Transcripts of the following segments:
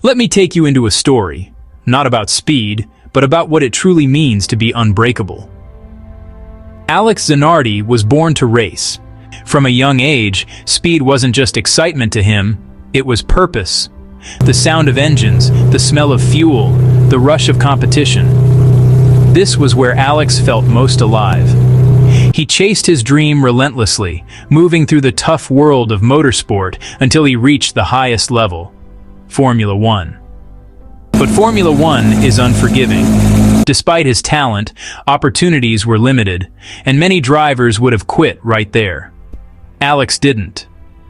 Let me take you into a story, not about speed, but about what it truly means to be unbreakable. Alex Zanardi was born to race. From a young age, speed wasn't just excitement to him, it was purpose. The sound of engines, the smell of fuel, the rush of competition. This was where Alex felt most alive. He chased his dream relentlessly, moving through the tough world of motorsport until he reached the highest level, Formula One. But Formula One is unforgiving. Despite his talent, opportunities were limited, and many drivers would have quit right there. Alex didn't.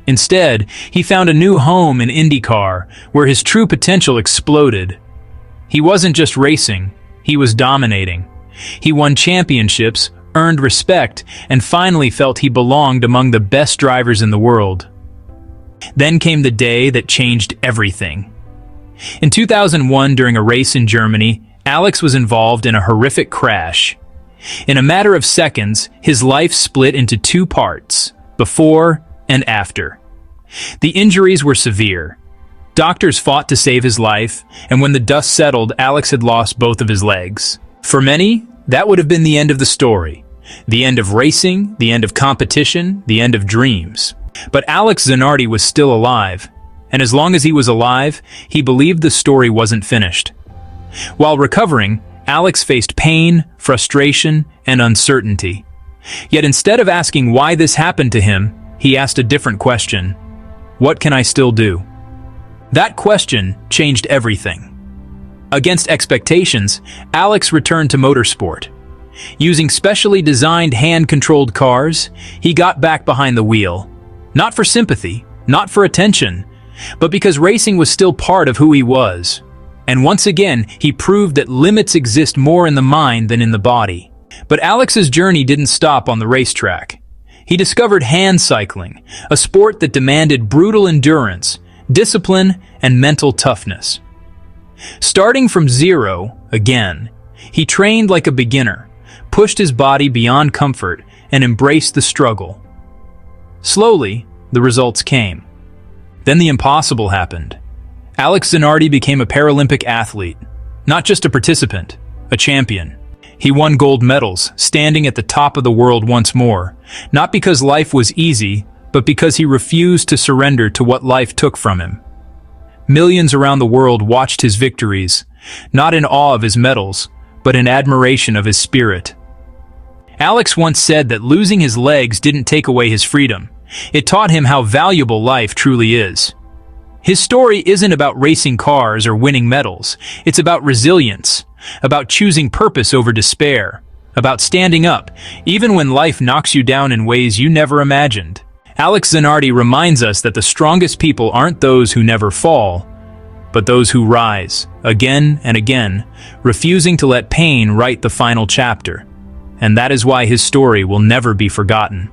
Instead, he found a new home in IndyCar, where his true potential exploded. He wasn't just racing, he was dominating. He won championships, earned respect, and finally felt he belonged among the best drivers in the world. Then came the day that changed everything. In 2001, during a race in Germany, Alex was involved in a horrific crash. In a matter of seconds, his life split into two parts, before and after. The injuries were severe. Doctors fought to save his life, and when the dust settled, Alex had lost both of his legs. For many, that would have been the end of the story. The end of racing, the end of competition, the end of dreams. But Alex Zanardi was still alive, and as long as he was alive, he believed the story wasn't finished. While recovering, Alex faced pain, frustration, and uncertainty. Yet instead of asking why this happened to him, he asked a different question. What can I still do? That question changed everything. Against expectations, Alex returned to motorsport. Using specially designed hand-controlled cars, he got back behind the wheel. Not for sympathy, not for attention, but because racing was still part of who he was. And once again, he proved that limits exist more in the mind than in the body. But Alex's journey didn't stop on the racetrack. He discovered hand cycling, a sport that demanded brutal endurance, discipline, and mental toughness. Starting from zero, again, he trained like a beginner, pushed his body beyond comfort, and embraced the struggle. Slowly, the results came. Then the impossible happened. Alex Zanardi became a Paralympic athlete, not just a participant, a champion. He won gold medals, standing at the top of the world once more, not because life was easy, but because he refused to surrender to what life took from him. Millions around the world watched his victories, not in awe of his medals, but in admiration of his spirit. Alex once said that losing his legs didn't take away his freedom. It taught him how valuable life truly is. His story isn't about racing cars or winning medals. It's about resilience, about choosing purpose over despair, about standing up, even when life knocks you down in ways you never imagined. Alex Zanardi reminds us that the strongest people aren't those who never fall, but those who rise, again and again, refusing to let pain write the final chapter. And that is why his story will never be forgotten.